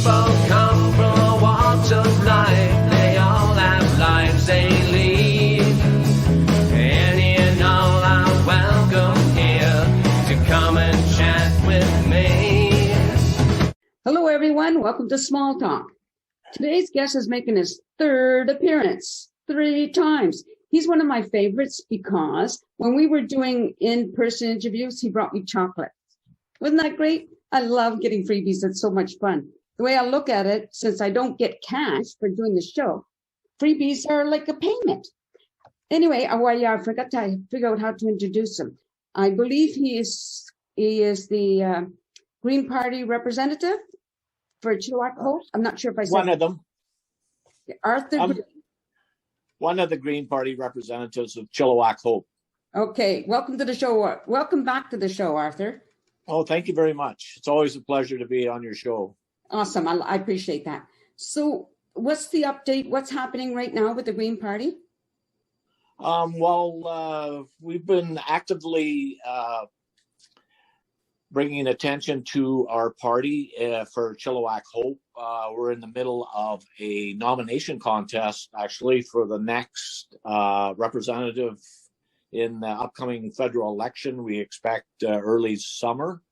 people come from all walks of life. They all have lives they lead. Any and all are welcome here to come and chat with me. Hello, everyone. Welcome to Small Talk. Today's guest is making his third appearance, 3 times. He's one of my favorites because when we were doing in-person interviews, he brought me chocolate. Wasn't that great? I love getting freebies. It's so much fun. The way I look at it, since I don't get cash for doing the show, freebies are like a payment. Anyway, I forgot to figure out how to introduce him. I believe he is the Green Party representative for Chilliwack Hope. I'm not sure if I said one of them. Arthur. One of the Green Party representatives of Chilliwack Hope. Okay, welcome to the show. Welcome back to the show, Arthur. Oh, thank you very much. It's always a pleasure to be on your show. Awesome. I appreciate that. So what's the update? What's happening right now with the Green Party? We've been actively bringing attention to our party for Chilliwack Hope. We're in the middle of a nomination contest, actually, for the next representative in the upcoming federal election. We expect early summer,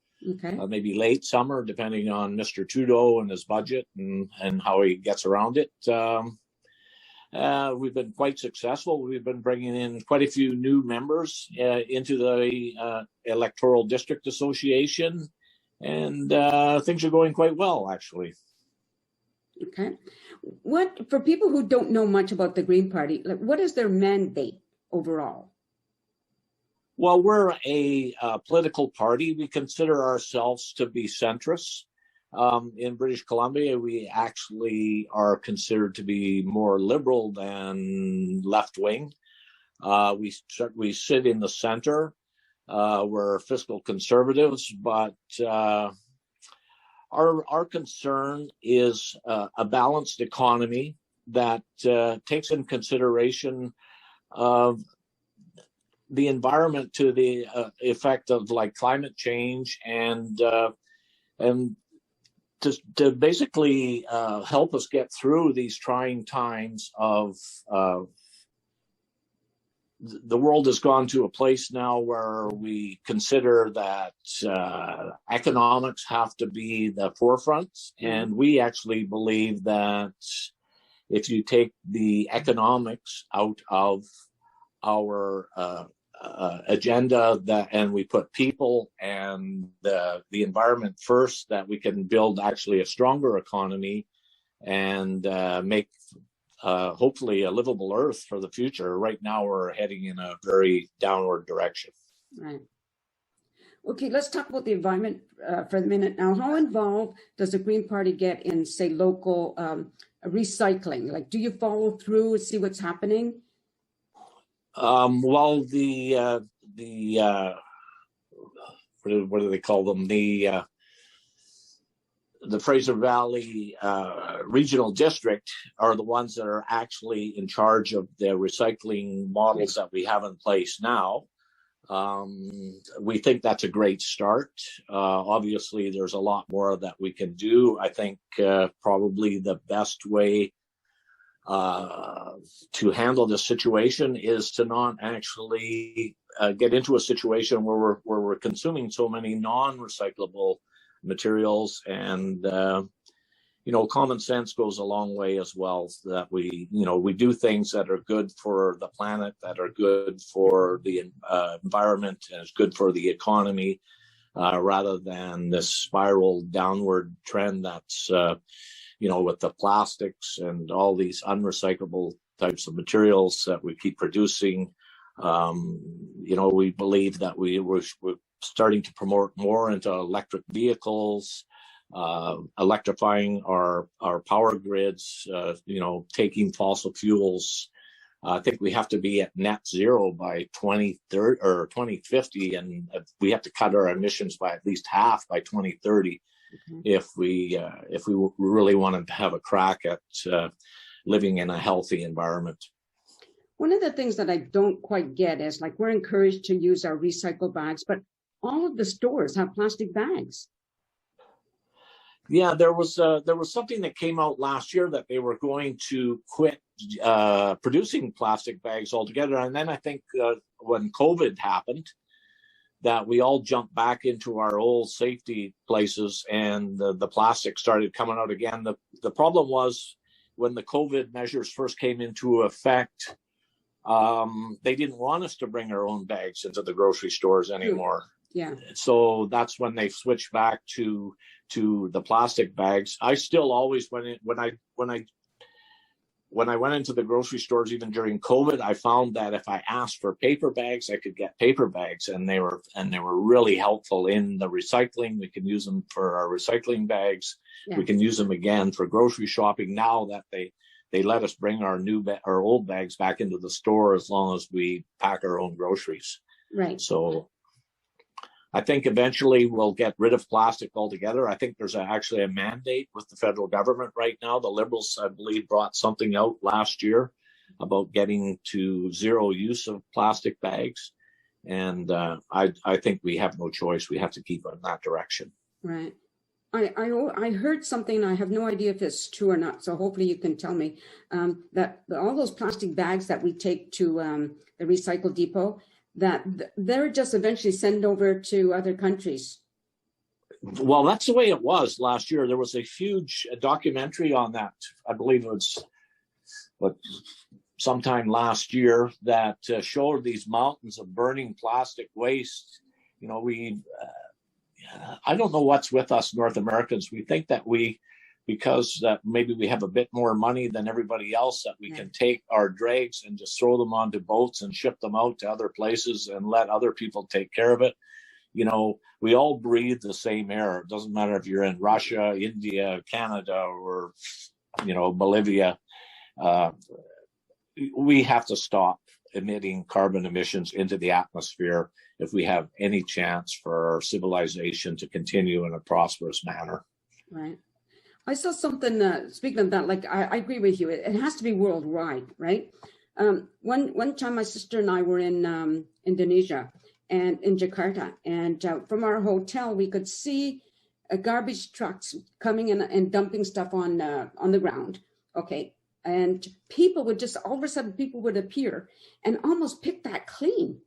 maybe late summer, depending on Mr. Trudeau and his budget and how he gets around it. We've been quite successful. We've been bringing in quite a few new members into the Electoral District Association, and things are going quite well, actually. Okay. What, for people who don't know much about the Green Party, like, what is their mandate overall? Well, we're a political party. We consider ourselves to be centrists. In British Columbia, we actually are considered to be more liberal than left-wing. We sit in the center. We're fiscal conservatives, but our concern is a balanced economy that takes in consideration of the environment to the effect of like climate change and to basically help us get through these trying times of the world has gone to a place now where we consider that economics have to be the forefront. And we actually believe that if you take the economics out of our agenda and we put people and the environment first, that we can build actually a stronger economy and make hopefully a livable earth for the future. Right now we're heading in a very downward direction. Right. Okay, let's talk about the environment for a minute now. How involved does the Green Party get in, say, local recycling? Like, do you follow through and see what's happening? Well, the what do they call them? The Fraser Valley Regional District are the ones that are actually in charge of the recycling models that we have in place now. We think that's a great start. Obviously, there's a lot more that we can do. I think probably the best way to handle this situation is to not actually get into a situation where we're consuming so many non-recyclable materials, and common sense goes a long way as well, so that we do things that are good for the planet, that are good for the environment, and is good for the economy, rather than this spiral downward trend that's with the plastics and all these unrecyclable types of materials that we keep producing. We believe that we're starting to promote more into electric vehicles, electrifying our power grids, taking fossil fuels. I think we have to be at net zero by 2030 or 2050, and we have to cut our emissions by at least half by 2030. If we really want to have a crack at living in a healthy environment. One of the things that I don't quite get is, like, we're encouraged to use our recycled bags, but all of the stores have plastic bags. Yeah, there was something that came out last year that they were going to quit producing plastic bags altogether, and then I think when COVID happened, that we all jumped back into our old safety places, and the plastic started coming out again. The problem was when the COVID measures first came into effect, they didn't want us to bring our own bags into the grocery stores anymore. Yeah. So that's when they switched back to the plastic bags. I still always when I went into the grocery stores, even during COVID, I found that if I asked for paper bags, I could get paper bags, and they were really helpful in the recycling. We can use them for our recycling bags. Yeah. We can use them again for grocery shopping now that they let us bring our old bags back into the store as long as we pack our own groceries. Right. So I think eventually we'll get rid of plastic altogether. I think there's actually a mandate with the federal government right now. The Liberals, I believe, brought something out last year about getting to zero use of plastic bags. And I think we have no choice. We have to keep in that direction. Right. I heard something, I have no idea if it's true or not, so hopefully you can tell me, that all those plastic bags that we take to the recycle depot, that they're just eventually sent over to other countries. Well, that's the way it was last year. There was a huge documentary on that. I believe it was sometime last year that showed these mountains of burning plastic waste. You know, I don't know what's with us North Americans. We think that because that maybe we have a bit more money than everybody else, that we can take our dregs and just throw them onto boats and ship them out to other places and let other people take care of it. You know, we all breathe the same air. It doesn't matter if you're in Russia, India, Canada, or, Bolivia. We have to stop emitting carbon emissions into the atmosphere if we have any chance for our civilization to continue in a prosperous manner. Right. I saw something, speaking of that, like I agree with you. It has to be worldwide, right? One time my sister and I were in Indonesia and in Jakarta, and from our hotel, we could see garbage trucks coming in and dumping stuff on the ground. Okay. And people would just, all of a sudden, people would appear and almost pick that clean.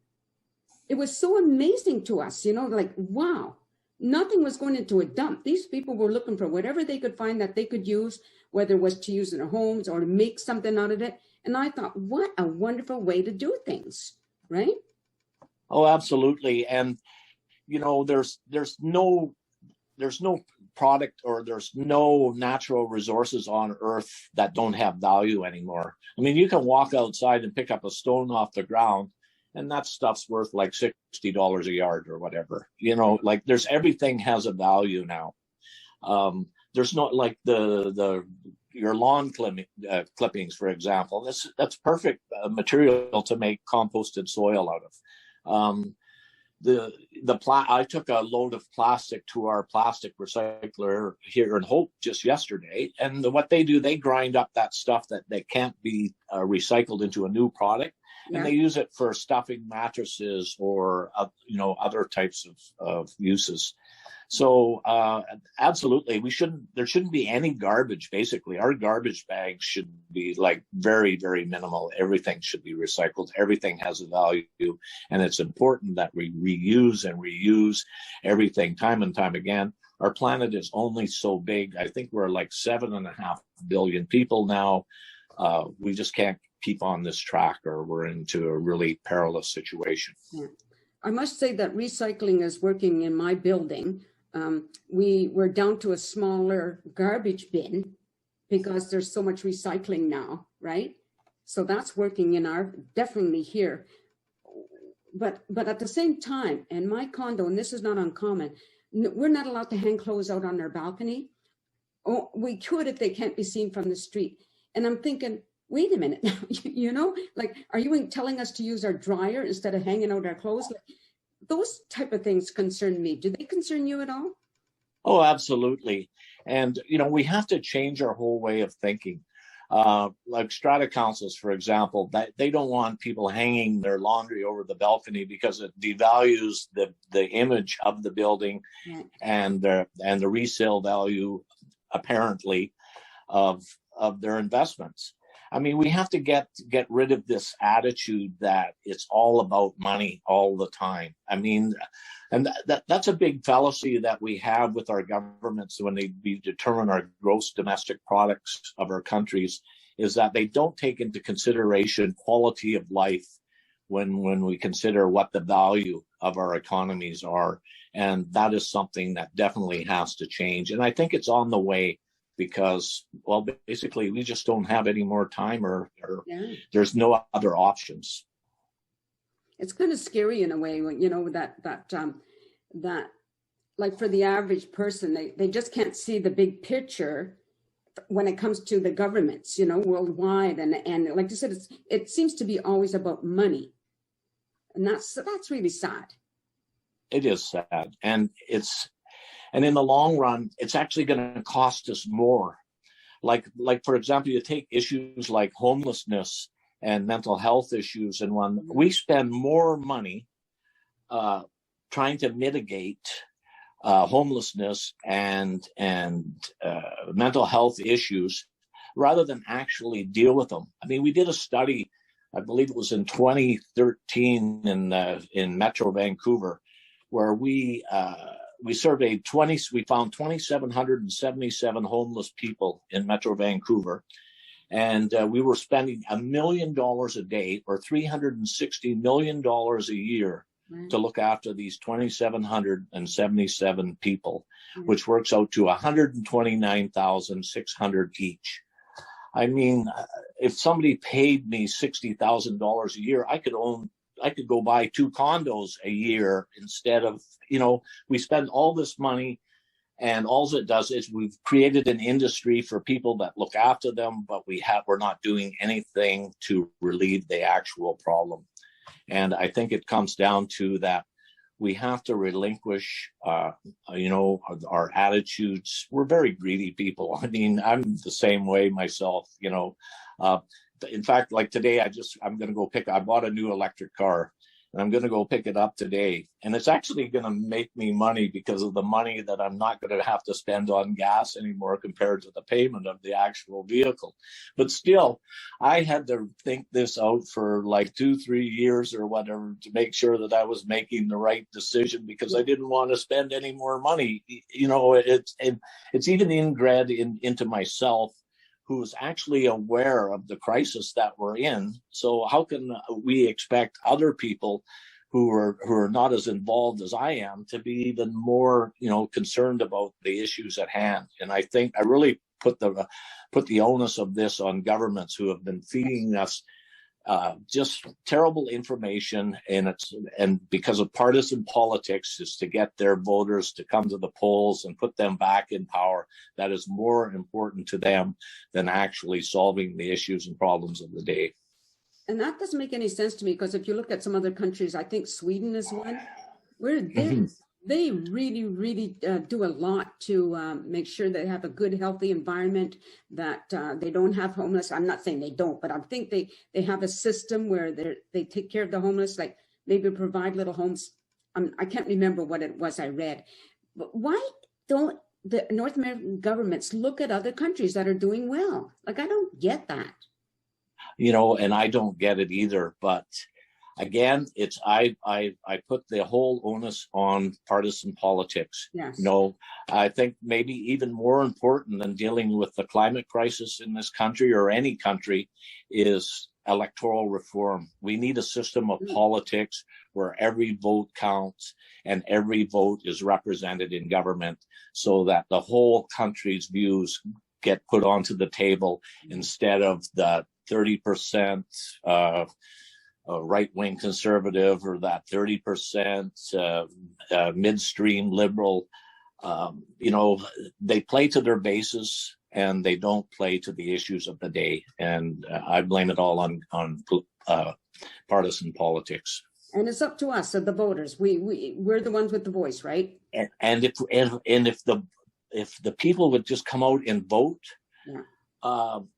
It was so amazing to us, like, wow. Nothing was going into a dump. These people were looking for whatever they could find that they could use, whether it was to use in their homes or to make something out of it. And I thought, what a wonderful way to do things, right? Oh, absolutely. And, there's no product or there's no natural resources on Earth that don't have value anymore. I mean, you can walk outside and pick up a stone off the ground, and that stuff's worth like $60 a yard or whatever. There's everything has a value now. There's not like your lawn clippings, for example. That's perfect material to make composted soil out of. I took a load of plastic to our plastic recycler here in Hope just yesterday, and what they do, they grind up that stuff that can't be recycled into a new product. And they use it for stuffing mattresses or, other types of uses. So absolutely, there shouldn't be any garbage. Basically, our garbage bags should be like very, very minimal. Everything should be recycled. Everything has a value. And it's important that we reuse and reuse everything time and time again. Our planet is only so big. I think we're like 7.5 billion people now. We just can't keep on this track, or we're into a really perilous situation. Yeah. I must say that recycling is working in my building. We're down to a smaller garbage bin because there's so much recycling now, right? So that's working definitely here. But at the same time, in my condo, and this is not uncommon, we're not allowed to hang clothes out on our balcony. Oh, we could if they can't be seen from the street. And I'm thinking, wait a minute, are you telling us to use our dryer instead of hanging out our clothes? Those type of things concern me. Do they concern you at all? Oh, absolutely. And, we have to change our whole way of thinking. Like strata councils, for example, that they don't want people hanging their laundry over the balcony because it devalues the image of the building and the resale value, apparently, of their investments. I mean, we have to get rid of this attitude that it's all about money all the time. I mean, and that's a big fallacy that we have with our governments when they determine our gross domestic products of our countries, is that they don't take into consideration quality of life when we consider what the value of our economies are. And that is something that definitely has to change. And I think it's on the way, because, well, basically we just don't have any more time, or there's no other options. It's kind of scary in a way, you know, that like for the average person, they just can't see the big picture when it comes to the governments, you know, worldwide. And like you said, it seems to be always about money. And that's really sad. It is sad. And in the long run, it's actually going to cost us more. Like for example, you take issues like homelessness and mental health issues, and when we spend more money trying to mitigate homelessness and mental health issues rather than actually deal with them. I mean, we did a study, I believe it was in 2013 in Metro Vancouver, where we surveyed we found 2,777 homeless people in Metro Vancouver. And we were spending $1 million a day, or $360 million a year, to look after these 2,777 people, which works out to $129,600 each. I mean, if somebody paid me $60,000 a year, I could go buy 2 condos a year instead of, you know, we spend all this money, and all it does is we've created an industry for people that look after them, but we're not doing anything to relieve the actual problem. And I think it comes down to that we have to relinquish, you know, our attitudes. We're very greedy people. I mean, I'm the same way myself, you know. In fact, like today, I bought a new electric car, and I'm going to go pick it up today. And it's actually going to make me money because of the money that I'm not going to have to spend on gas anymore compared to the payment of the actual vehicle. But still, I had to think this out for like 2-3 years or whatever to make sure that I was making the right decision, because I didn't want to spend any more money. You know, it's even inbred into myself, who's actually aware of the crisis that we're in. So how can we expect other people who are not as involved as I am to be even more, you know, concerned about the issues at hand? And I think I really put the onus of this on governments who have been feeding us just terrible information, and because of partisan politics, is to get their voters to come to the polls and put them back in power. That is more important to them than actually solving the issues and problems of the day. And that doesn't make any sense to me, because if you look at some other countries, I think Sweden is one, where they really, really do a lot to make sure they have a good, healthy environment, that they don't have homeless. I'm not saying they don't, but I think they have a system where they take care of the homeless, like maybe provide little homes. I can't remember what it was I read. But why don't the North American governments look at other countries that are doing well? Like, I don't get that. You know, and I don't get it either, but again, it's I put the whole onus on partisan politics. Yes. You know, I think maybe even more important than dealing with the climate crisis in this country or any country is electoral reform. We need a system of politics where every vote counts and every vote is represented in government, so that the whole country's views get put onto the table instead of the 30% right-wing conservative, or that 30% midstream liberal. You know, they play to their bases and they don't play to the issues of the day. And I blame it all on partisan politics. And it's up to us, the voters. We're the ones with the voice, right? And if the people would just come out and vote,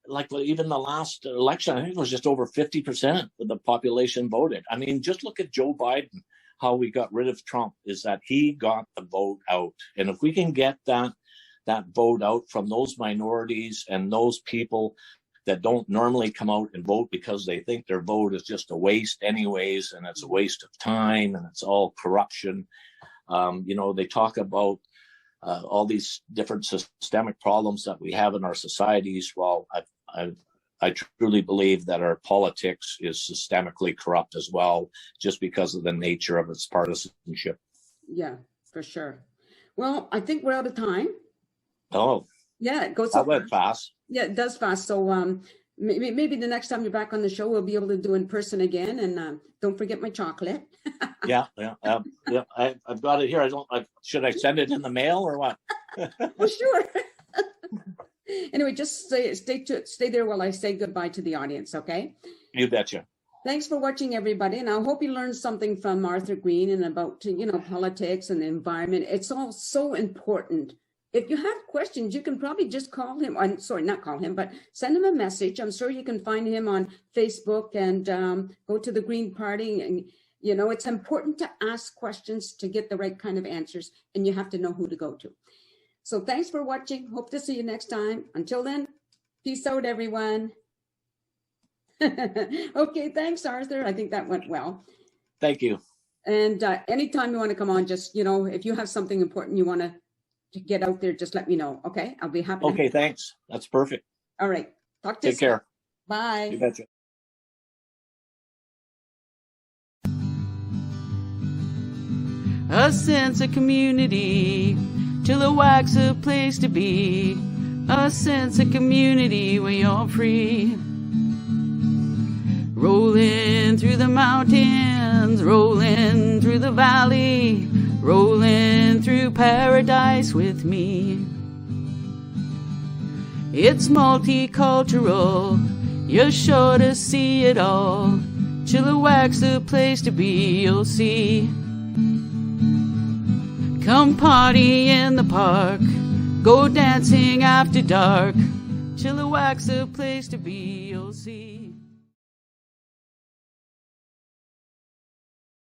like even the last election, I think it was just over 50% of the population voted. I mean, just look at Joe Biden, how we got rid of Trump, is that he got the vote out. And if we can get that vote out from those minorities and those people that don't normally come out and vote because they think their vote is just a waste anyways, and it's a waste of time, and it's all corruption. They talk about all these different systemic problems that we have in our societies. Well, I truly believe that our politics is systemically corrupt as well, just because of the nature of its partisanship. Yeah, for sure. Well, I think we're out of time. Oh, yeah, it goes. That went fast. Yeah, it does fast. So maybe the next time you're back on the show, we'll be able to do in person again. And don't forget my chocolate. Yeah. I've got it here. Should I send it in the mail or what? Well, sure. Anyway, just stay there while I say goodbye to the audience, okay? You betcha. Thanks for watching, everybody. And I hope you learned something from Arthur Green and about, politics and the environment. It's all so important. If you have questions, you can probably just call him. Not call him, but send him a message. I'm sure you can find him on Facebook and go to the Green Party. And, it's important to ask questions to get the right kind of answers, and you have to know who to go to. So thanks for watching. Hope to see you next time. Until then, peace out, everyone. Okay, thanks, Arthur. I think that went well. Thank you. And anytime you want to come on, just, if you have something important you want to get out there, just let me know. Okay, I'll be happy. Okay, thanks. That's perfect. All right. Talk to you. Take care. Bye. You betcha. A sense of community, Chilliwack's a place to be. A sense of community where you're free. Rolling through the mountains, rolling through the valley, rolling through paradise with me. It's multicultural, you're sure to see it all. Chilliwack's the place to be, you'll see. Come party in the park, go dancing after dark. Chilliwack's the place to be, you'll see.